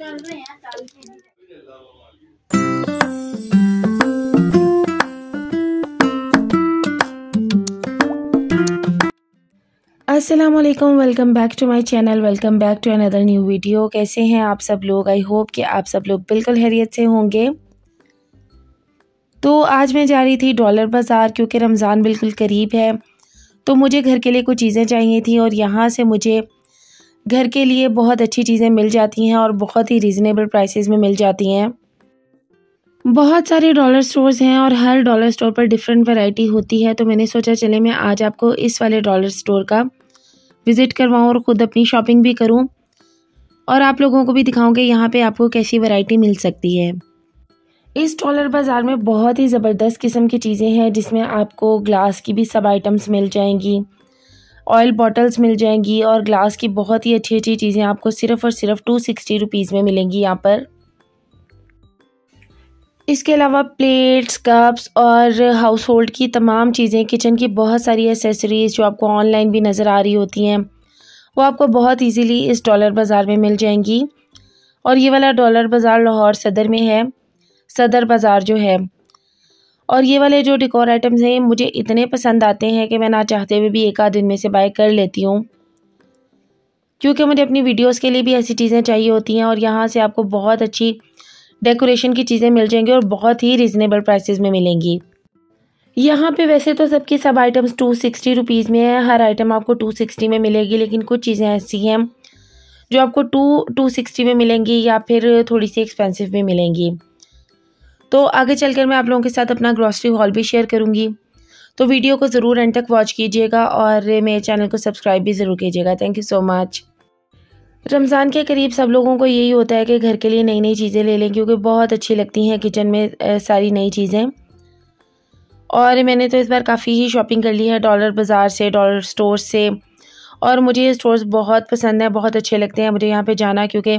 अस्सलामुअलैकुम, welcome back to my channel, welcome back to another new video. कैसे हैं आप सब लोग? आई होप कि आप सब लोग बिल्कुल खैरियत से होंगे। तो आज मैं जा रही थी डॉलर बाज़ार क्योंकि रमज़ान बिल्कुल करीब है, तो मुझे घर के लिए कुछ चीज़ें चाहिए थी और यहाँ से मुझे घर के लिए बहुत अच्छी चीज़ें मिल जाती हैं और बहुत ही रीज़नेबल प्राइसेस में मिल जाती हैं। बहुत सारे डॉलर स्टोर्स हैं और हर डॉलर स्टोर पर डिफरेंट वैरायटी होती है, तो मैंने सोचा चले मैं आज आपको इस वाले डॉलर स्टोर का विज़िट करवाऊँ और ख़ुद अपनी शॉपिंग भी करूँ और आप लोगों को भी दिखाऊँ कि यहाँ पे आपको कैसी वैरायटी मिल सकती है। इस डॉलर बाज़ार में बहुत ही ज़बरदस्त किस्म की चीज़ें हैं, जिसमें आपको ग्लास की भी सब आइटम्स मिल जाएंगी, ऑयल बॉटल्स मिल जाएंगी और ग्लास की बहुत ही अच्छी अच्छी चीज़ें आपको सिर्फ़ और सिर्फ 260 रुपीज़ में मिलेंगी यहाँ पर। इसके अलावा प्लेट्स, कप्स और हाउस होल्ड की तमाम चीज़ें, किचन की बहुत सारी एसेसरीज़ जो आपको ऑनलाइन भी नज़र आ रही होती हैं, वो आपको बहुत इजीली इस डॉलर बाज़ार में मिल जाएंगी। और ये वाला डॉलर बाज़ार लाहौर सदर में है, सदर बाज़ार जो है। और ये वाले जो डेकोर आइटम्स हैं मुझे इतने पसंद आते हैं कि मैं ना चाहते हुए भी एक आध दिन में से बाय कर लेती हूँ, क्योंकि मुझे अपनी वीडियोज़ के लिए भी ऐसी चीज़ें चाहिए होती हैं। और यहाँ से आपको बहुत अच्छी डेकोरेशन की चीज़ें मिल जाएंगी और बहुत ही रीज़नेबल प्राइसेस में मिलेंगी। यहाँ पे वैसे तो सबकी सब आइटम्स 260 रुपीज़ में है, हर आइटम आपको 260 में मिलेगी, लेकिन कुछ चीज़ें ऐसी हैं जो आपको 260 में मिलेंगी या फिर थोड़ी सी एक्सपेंसिव में मिलेंगी। तो आगे चलकर मैं आप लोगों के साथ अपना ग्रॉसरी हॉल भी शेयर करूँगी, तो वीडियो को ज़रूर एंड तक वॉच कीजिएगा और मेरे चैनल को सब्सक्राइब भी ज़रूर कीजिएगा। Thank you so much. Ramzan के करीब सब लोगों को यही होता है कि घर के लिए नई नई चीज़ें ले लें, क्योंकि बहुत अच्छी लगती हैं किचन में सारी नई चीज़ें। और मैंने तो इस बार काफ़ी ही शॉपिंग कर ली है डॉलर बाज़ार से, डॉलर स्टोर से, और मुझे ये स्टोर्स बहुत पसंद है, बहुत अच्छे लगते हैं मुझे यहाँ पे जाना, क्योंकि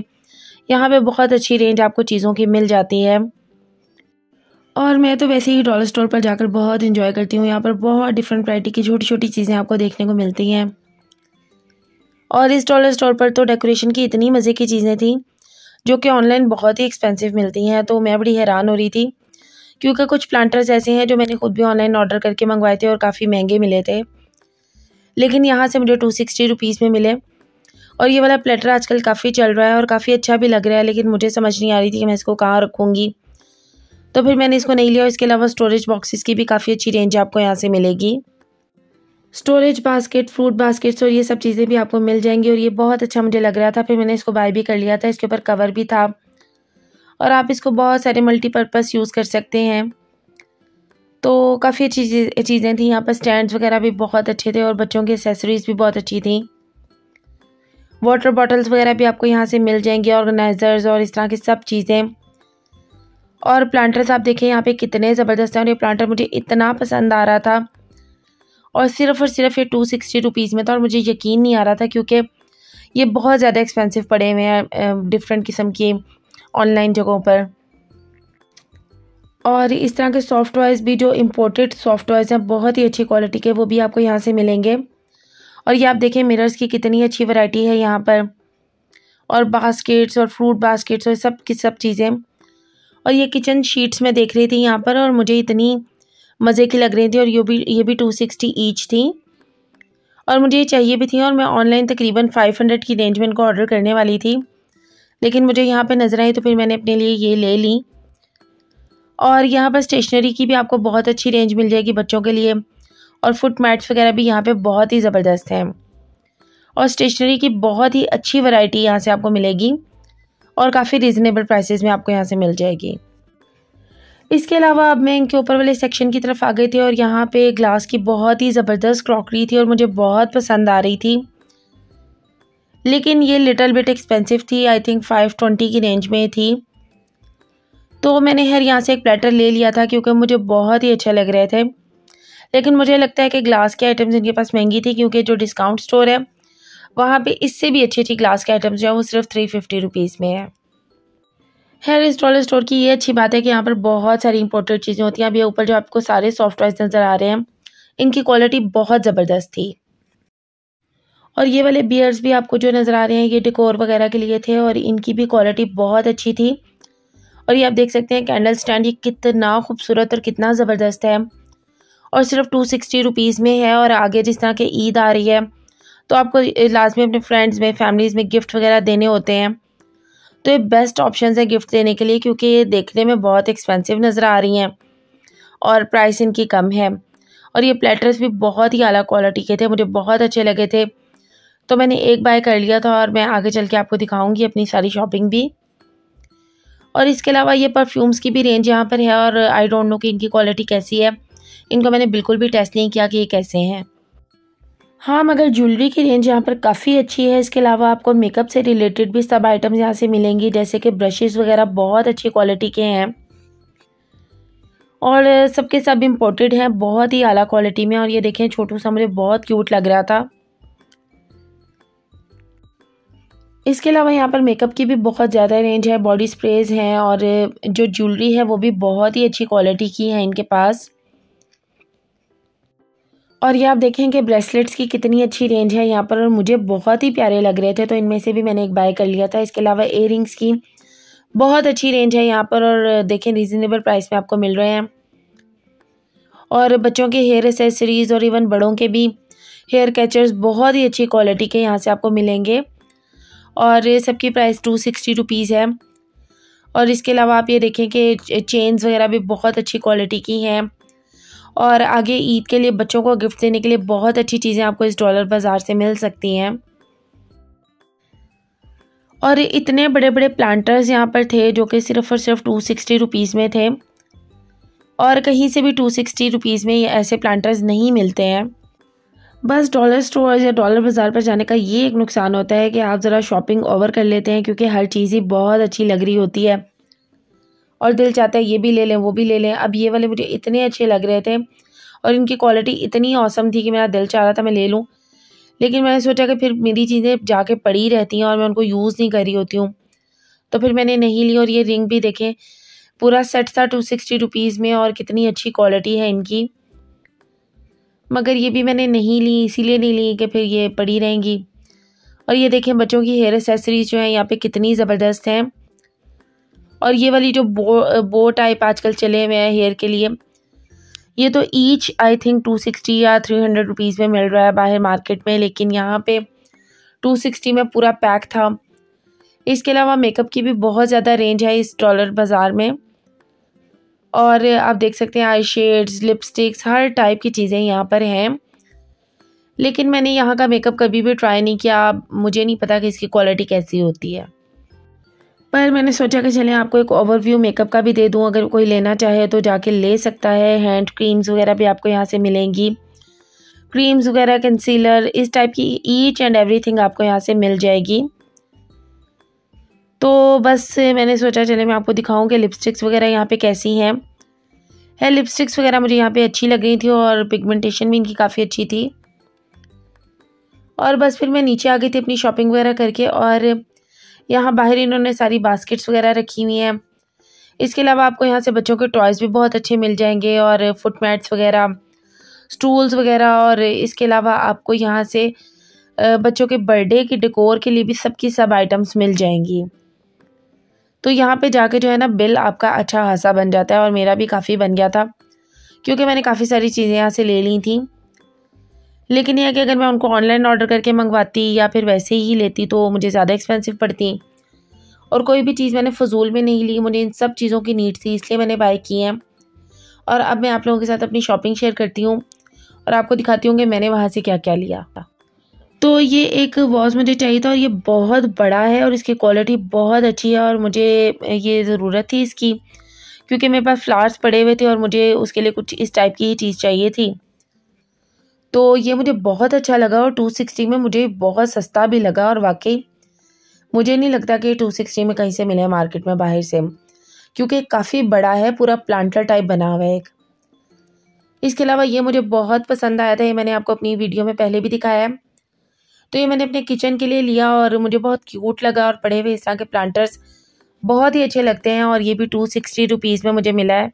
यहाँ पे बहुत अच्छी रेंज आपको चीज़ों की मिल जाती है। और मैं तो वैसे ही डॉलर स्टोर पर जाकर बहुत इंजॉय करती हूँ। यहाँ पर बहुत डिफरेंट वैरायटी की छोटी छोटी चीज़ें आपको देखने को मिलती हैं। और इस डॉलर स्टोर पर तो डेकोरेशन की इतनी मज़े की चीज़ें थी जो कि ऑनलाइन बहुत ही एक्सपेंसिव मिलती हैं, तो मैं बड़ी हैरान हो रही थी, क्योंकि कुछ प्लांटर्स ऐसे हैं जो मैंने खुद भी ऑनलाइन ऑर्डर करके मंगवाए थे और काफ़ी महंगे मिले थे, लेकिन यहाँ से मुझे 260 रुपीज़ में मिले। और ये वाला प्लेटर आजकल काफ़ी चल रहा है और काफ़ी अच्छा भी लग रहा है, लेकिन मुझे समझ नहीं आ रही थी कि मैं इसको कहाँ रखूँगी, तो फिर मैंने इसको नहीं लिया। इसके अलावा स्टोरेज बॉक्सेस की भी काफ़ी अच्छी रेंज आपको यहाँ से मिलेगी। स्टोरेज बास्केट, फ्रूट बास्केट्स और ये सब चीज़ें भी आपको मिल जाएंगी और ये बहुत अच्छा मुझे लग रहा था, फिर मैंने इसको बाय भी कर लिया था। इसके ऊपर कवर भी था और आप इसको बहुत सारे मल्टीपर्पज़ यूज़ कर सकते हैं, तो काफ़ी अच्छी चीज़ें थी। यहाँ पर स्टैंड्स वगैरह भी बहुत अच्छे थे और बच्चों की एक्सेसरीज़ भी बहुत अच्छी थी। वाटर बॉटल्स वगैरह भी आपको यहाँ से मिल जाएंगे, ऑर्गेनाइजर्स और इस तरह की सब चीज़ें। और प्लांटर्स आप देखें यहाँ पे कितने ज़बरदस्त हैं, और ये प्लांटर मुझे इतना पसंद आ रहा था और सिर्फ ये 260 रुपीज़ में था। और मुझे यकीन नहीं आ रहा था, क्योंकि ये बहुत ज़्यादा एक्सपेंसिव पड़े हुए हैं डिफरेंट किस्म की ऑनलाइन जगहों पर। और इस तरह के सॉफ्ट टॉयज़ भी, जो इम्पोर्टेड सॉफ्ट टॉयज़ हैं बहुत ही अच्छी क्वालिटी के, वो भी आपको यहाँ से मिलेंगे। और ये आप देखें मिरर्स की कितनी अच्छी वैरायटी है यहाँ पर, और बास्केट्स और फ्रूट बास्केट्स और सब की सब चीज़ें। और ये किचन शीट्स मैं देख रही थी यहाँ पर और मुझे इतनी मज़े की लग रही थी, और ये भी 260 ईच थी और मुझे ये चाहिए भी थी। और मैं ऑनलाइन तकरीबन 500 की रेंज में इनको ऑर्डर करने वाली थी, लेकिन मुझे यहाँ पे नज़र आई तो फिर मैंने अपने लिए ये ले ली। और यहाँ पर स्टेशनरी की भी आपको बहुत अच्छी रेंज मिल जाएगी बच्चों के लिए, और फुट मैट्स वगैरह भी यहाँ पे बहुत ही ज़बरदस्त हैं, और स्टेशनरी की बहुत ही अच्छी वैरायटी यहाँ से आपको मिलेगी और काफ़ी रीज़नेबल प्राइसेस में आपको यहाँ से मिल जाएगी। इसके अलावा अब मैं इनके ऊपर वाले सेक्शन की तरफ आ गई थी और यहाँ पे ग्लास की बहुत ही ज़बरदस्त क्रॉकरी थी और मुझे बहुत पसंद आ रही थी, लेकिन ये लिटिल बिट एक्सपेंसिव थी। आई थिंक 520 की रेंज में थी, तो मैंने यहाँ से एक प्लेटर ले लिया था क्योंकि मुझे बहुत ही अच्छे लग रहे थे। लेकिन मुझे लगता है कि ग्लास के आइटम्स इनके पास महंगी थी, क्योंकि जो डिस्काउंट स्टोर है वहाँ पे इससे भी अच्छी ग्लास के आइटम्स जो है वो सिर्फ 350 रुपीज़ में है। खैर इस डॉलर स्टोर की ये अच्छी बात है कि यहाँ पर बहुत सारी इंपोर्टेड चीज़ें होती हैं। अभी ऊपर जो आपको सारे सॉफ्ट टॉयज़ नज़र आ रहे हैं, इनकी क्वालिटी बहुत ज़बरदस्त थी। और ये वाले बियर्स भी आपको जो नज़र आ रहे हैं ये डेकोर वगैरह के लिए थे और इनकी भी क्वालिटी बहुत अच्छी थी। और ये आप देख सकते हैं कैंडल स्टैंड, ये कितना खूबसूरत और कितना ज़बरदस्त है और सिर्फ 260 रुपीज़ में है। और आगे जिस तरह की ईद आ रही है तो आपको लास्ट में अपने फ्रेंड्स में, फैमिलीज़ में गिफ्ट वगैरह देने होते हैं, तो ये बेस्ट ऑप्शन है गिफ्ट देने के लिए, क्योंकि ये देखने में बहुत एक्सपेंसिव नज़र आ रही हैं और प्राइस इनकी कम है। और ये प्लेटर्स भी बहुत ही आला क्वालिटी के थे, मुझे बहुत अच्छे लगे थे, तो मैंने एक बाय कर लिया था और मैं आगे चल के आपको दिखाऊंगी अपनी सारी शॉपिंग भी। और इसके अलावा ये परफ्यूम्स की भी रेंज यहाँ पर है और आई डोंट नो कि इनकी क्वालिटी कैसी है, इनको मैंने बिल्कुल भी टेस्ट नहीं किया कि ये कैसे हैं। हाँ, मगर ज्वेलरी की रेंज यहाँ पर काफ़ी अच्छी है। इसके अलावा आपको मेकअप से रिलेटेड भी सब आइटम्स यहाँ से मिलेंगी, जैसे कि ब्रशेस वगैरह बहुत अच्छी क्वालिटी के हैं और सबके सब इम्पोर्टेड हैं, बहुत ही आला क्वालिटी में। और ये देखें छोटू सा मुझे बहुत क्यूट लग रहा था। इसके अलावा यहाँ पर मेकअप की भी बहुत ज़्यादा रेंज है, बॉडी स्प्रेज हैं और जो ज्वेलरी है वो भी बहुत ही अच्छी क्वालिटी की है इनके पास। और ये आप देखें कि ब्रेसलेट्स की कितनी अच्छी रेंज है यहाँ पर और मुझे बहुत ही प्यारे लग रहे थे, तो इनमें से भी मैंने एक बाय कर लिया था। इसके अलावा इयररिंग्स की बहुत अच्छी रेंज है यहाँ पर और देखें रीज़नेबल प्राइस में आपको मिल रहे हैं। और बच्चों के हेयर एसेसरीज़ और इवन बड़ों के भी हेयर कैचर्स बहुत ही अच्छी क्वालिटी के यहाँ से आपको मिलेंगे और ये सबकी प्राइस 260 रुपीज़ है। और इसके अलावा आप ये देखें कि चेन्स वगैरह भी बहुत अच्छी क्वालिटी की हैं और आगे ईद के लिए बच्चों को गिफ्ट देने के लिए बहुत अच्छी चीज़ें आपको इस डॉलर बाज़ार से मिल सकती हैं। और इतने बड़े बड़े प्लांटर्स यहाँ पर थे जो कि सिर्फ़ और सिर्फ 260 रुपीज़ में थे और कहीं से भी 260 रुपीज़ में ये ऐसे प्लांटर्स नहीं मिलते हैं। बस डॉलर स्टोर या डॉलर बाज़ार पर जाने का ये एक नुकसान होता है कि आप ज़रा शॉपिंग ओवर कर लेते हैं, क्योंकि हर चीज़ ही बहुत अच्छी लग रही होती है और दिल चाहता है ये भी ले लें वो भी ले लें। अब ये वाले मुझे इतने अच्छे लग रहे थे और इनकी क्वालिटी इतनी औसम थी कि मेरा दिल चाह रहा था मैं ले लूँ, लेकिन मैंने सोचा कि फिर मेरी चीज़ें जाके पड़ी रहती हैं और मैं उनको यूज़ नहीं कर रही होती हूँ, तो फिर मैंने नहीं ली। और ये रिंग भी देखें पूरा सेट था 260 रुपीज़ में और कितनी अच्छी क्वालिटी है इनकी, मगर ये भी मैंने नहीं ली, इसीलिए नहीं ली कि फिर ये पड़ी रहेंगी। और ये देखें बच्चों की हेयर एसेसरीज जो हैं यहाँ पे कितनी ज़बरदस्त हैं और ये वाली जो बो टाइप आजकल चले हुए हैं हेयर के लिए, ये तो ईच आई थिंक 260 या 300 रुपीज़ में मिल रहा है बाहर मार्केट में, लेकिन यहाँ पे 260 में पूरा पैक था। इसके अलावा मेकअप की भी बहुत ज़्यादा रेंज है इस डॉलर बाज़ार में और आप देख सकते हैं आई शेड्स, लिपस्टिक्स, हर टाइप की चीज़ें यहाँ पर हैं, लेकिन मैंने यहाँ का मेकअप कभी भी ट्राई नहीं किया, मुझे नहीं पता कि इसकी क्वालिटी कैसी होती है। पर मैंने सोचा कि चलें आपको एक ओवरव्यू मेकअप का भी दे दूं, अगर कोई लेना चाहे तो जाके ले सकता है। हैंड क्रीम्स वगैरह भी आपको यहाँ से मिलेंगी, क्रीम्स वगैरह, कंसीलर, इस टाइप की ईच एंड एवरीथिंग आपको यहाँ से मिल जाएगी। तो बस मैंने सोचा चले मैं आपको दिखाऊं कि लिपस्टिक्स वगैरह यहाँ पे कैसी हैं। लिपस्टिक्स वगैरह मुझे यहाँ पे अच्छी लग रही थी और पिगमेंटेशन भी इनकी काफ़ी अच्छी थी। और बस फिर मैं नीचे आ गई थी अपनी शॉपिंग वगैरह करके और यहाँ बाहर इन्होंने सारी बास्केट्स वगैरह रखी हुई हैं। इसके अलावा आपको यहाँ से बच्चों के टॉयज़ भी बहुत अच्छे मिल जाएंगे और फुट मैट्स वगैरह, स्टूल्स वगैरह। और इसके अलावा आपको यहाँ से बच्चों के बर्थडे की डेकोर के लिए भी सबकी सब आइटम्स मिल जाएंगी। तो यहाँ पे जाके जो है ना बिल आपका अच्छा खासा बन जाता है और मेरा भी काफ़ी बन गया था, क्योंकि मैंने काफ़ी सारी चीज़ें यहाँ से ले ली थी। लेकिन यह है कि अगर मैं उनको ऑनलाइन ऑर्डर करके मंगवाती या फिर वैसे ही लेती तो मुझे ज़्यादा एक्सपेंसिव पड़ती और कोई भी चीज़ मैंने फ़जूल में नहीं ली, मुझे इन सब चीज़ों की नीड थी इसलिए मैंने बाय की हैं। और अब मैं आप लोगों के साथ अपनी शॉपिंग शेयर करती हूँ और आपको दिखाती हूँ कि मैंने वहाँ से क्या क्या लिया। तो ये एक वॉच मुझे चाहिए था और ये बहुत बड़ा है और इसकी क्वालिटी बहुत अच्छी है और मुझे ये ज़रूरत थी इसकी, क्योंकि मेरे पास फ्लावर्स पड़े हुए थे और मुझे उसके लिए कुछ इस टाइप की ही चीज़ चाहिए थी। तो ये मुझे बहुत अच्छा लगा और 260 में मुझे बहुत सस्ता भी लगा और वाकई मुझे नहीं लगता कि 260 में कहीं से मिले मार्केट में बाहर से, क्योंकि काफ़ी बड़ा है, पूरा प्लांटर टाइप बना हुआ है एक। इसके अलावा ये मुझे बहुत पसंद आया था, ये मैंने आपको अपनी वीडियो में पहले भी दिखाया है। तो ये मैंने अपने किचन के लिए लिया और मुझे बहुत क्यूट लगा और पड़े हुए इस तरह के प्लांटर्स बहुत ही अच्छे लगते हैं और ये भी 260 रुपीज़ में मुझे मिला है।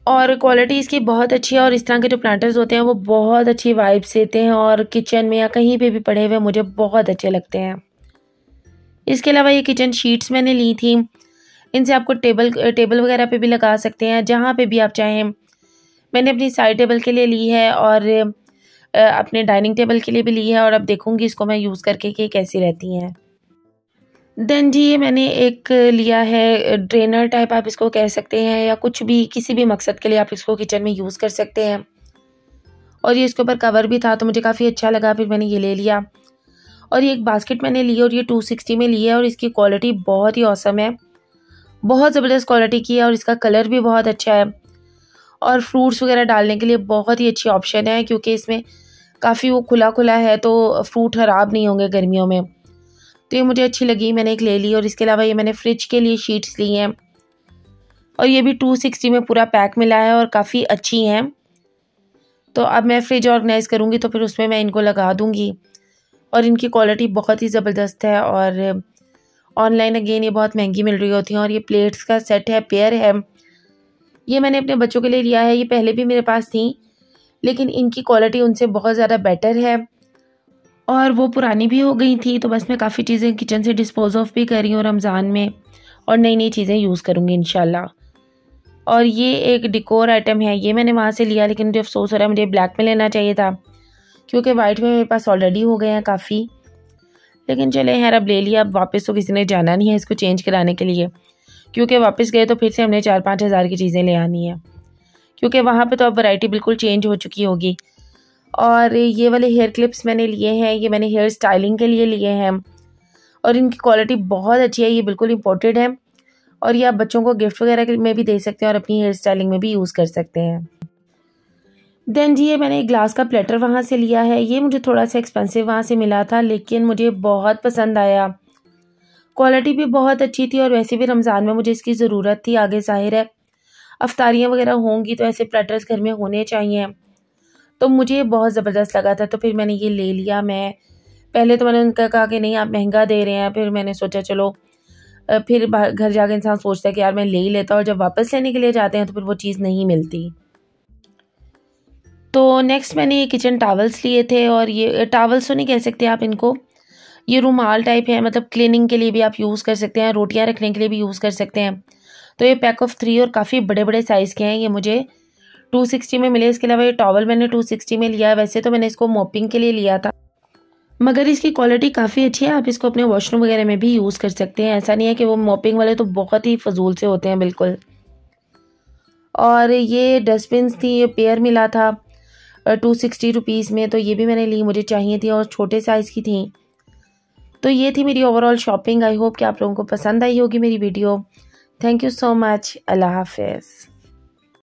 और क्वालिटी इसकी बहुत अच्छी है और इस तरह के जो प्लांटर्स होते हैं वो बहुत अच्छी वाइब्स देते हैं और किचन में या कहीं पे भी पड़े हुए मुझे बहुत अच्छे लगते हैं। इसके अलावा ये किचन शीट्स मैंने ली थी, इनसे आपको टेबल वगैरह पे भी लगा सकते हैं, जहाँ पे भी आप चाहें। मैंने अपनी साइड टेबल के लिए ली है और अपने डाइनिंग टेबल के लिए भी ली है और अब देखूँगी इसको मैं यूज़ करके कि कैसी रहती हैं। देन जी ये मैंने एक लिया है ड्रेनर टाइप आप इसको कह सकते हैं, या कुछ भी किसी भी मकसद के लिए आप इसको किचन में यूज़ कर सकते हैं। और ये इसके ऊपर कवर भी था तो मुझे काफ़ी अच्छा लगा, फिर मैंने ये ले लिया। और ये एक बास्केट मैंने ली और ये 260 में ली है और इसकी क्वालिटी बहुत ही औसम है, बहुत ज़बरदस्त क्वालिटी की है और इसका कलर भी बहुत अच्छा है। और फ्रूट्स वगैरह डालने के लिए बहुत ही अच्छी ऑप्शन है, क्योंकि इसमें काफ़ी वो खुला खुला है तो फ्रूट ख़राब नहीं होंगे गर्मियों में। तो ये मुझे अच्छी लगी, मैंने एक ले ली। और इसके अलावा ये मैंने फ्रिज के लिए शीट्स ली हैं और ये भी 260 में पूरा पैक मिला है और काफ़ी अच्छी हैं। तो अब मैं फ्रिज ऑर्गेनाइज़ करूँगी तो फिर उसमें मैं इनको लगा दूँगी। और इनकी क्वालिटी बहुत ही ज़बरदस्त है और ऑनलाइन अगेन ये बहुत महंगी मिल रही होती हैं। और ये प्लेट्स का सेट है, पेयर है, ये मैंने अपने बच्चों के लिए लिया है। ये पहले भी मेरे पास थी लेकिन इनकी क्वालिटी उनसे बहुत ज़्यादा बेटर है और वो पुरानी भी हो गई थी, तो बस मैं काफ़ी चीज़ें किचन से डिस्पोज ऑफ भी कर रही हूँ रमज़ान में और नई नई चीज़ें यूज़ करूँगी इंशाल्लाह। और ये एक डेकोर आइटम है, ये मैंने वहाँ से लिया लेकिन मुझे अफसोस हो रहा है, मुझे ब्लैक में लेना चाहिए था क्योंकि वाइट में मेरे पास ऑलरेडी हो गए हैं काफ़ी। लेकिन चले यार अब ले लिया, अब वापस तो किसी ने जाना नहीं है इसको चेंज कराने के लिए, क्योंकि वापस गए तो फिर से हमने 4-5 हज़ार की चीज़ें ले आनी है, क्योंकि वहाँ पे तो अब वैरायटी बिल्कुल चेंज हो चुकी होगी। और ये वाले हेयर क्लिप्स मैंने लिए हैं, ये मैंने हेयर स्टाइलिंग के लिए लिए हैं और इनकी क्वालिटी बहुत अच्छी है, ये बिल्कुल इम्पोर्टेड है और ये आप बच्चों को गिफ्ट वगैरह में भी दे सकते हैं और अपनी हेयर स्टाइलिंग में भी यूज़ कर सकते हैं। देन जी ये मैंने एक ग्लास का प्लेटर वहाँ से लिया है, ये मुझे थोड़ा सा एक्सपेंसिव वहाँ से मिला था लेकिन मुझे बहुत पसंद आया, क्वालिटी भी बहुत अच्छी थी और वैसे भी रमज़ान में मुझे इसकी ज़रूरत थी। आगे ज़ाहिर है अफ्तारियाँ वगैरह होंगी तो ऐसे प्लेटर्स घर में होने चाहिए, तो मुझे बहुत ज़बरदस्त लगा था तो फिर मैंने ये ले लिया। मैं पहले तो मैंने उनका कहा कि नहीं आप महंगा दे रहे हैं, फिर मैंने सोचा चलो फिर घर जाके इंसान सोचता है कि यार मैं ले ही लेता, और जब वापस लेने के लिए जाते हैं तो फिर वो चीज़ नहीं मिलती। तो नेक्स्ट मैंने ये किचन टावल्स लिए थे और ये टावल्स तो नहीं कह सकते आप इनको, ये रुमाल टाइप है, मतलब क्लीनिंग के लिए भी आप यूज़ कर सकते हैं, रोटियां रखने के लिए भी यूज़ कर सकते हैं। तो ये पैक ऑफ 3 और काफ़ी बड़े बड़े साइज़ के हैं, ये मुझे 260 में मिले। इसके अलावा ये टॉवल मैंने 260 में लिया है, वैसे तो मैंने इसको मोपिंग के लिए लिया था मगर इसकी क्वालिटी काफ़ी अच्छी है, आप इसको अपने वॉशरूम वगैरह में भी यूज़ कर सकते हैं, ऐसा नहीं है कि वो मोपिंग वाले तो बहुत ही फजूल से होते हैं बिल्कुल। और ये डस्टबिन्स थी, ये पेयर मिला था 260 रुपीज़ में, तो ये भी मैंने ली, मुझे चाहिए थी और छोटे साइज़ की थी। तो ये थी मेरी ओवरऑल शॉपिंग। आई होप कि आप लोगों को पसंद आई होगी मेरी video. Thank you so much. अल्लाह हाफिज़।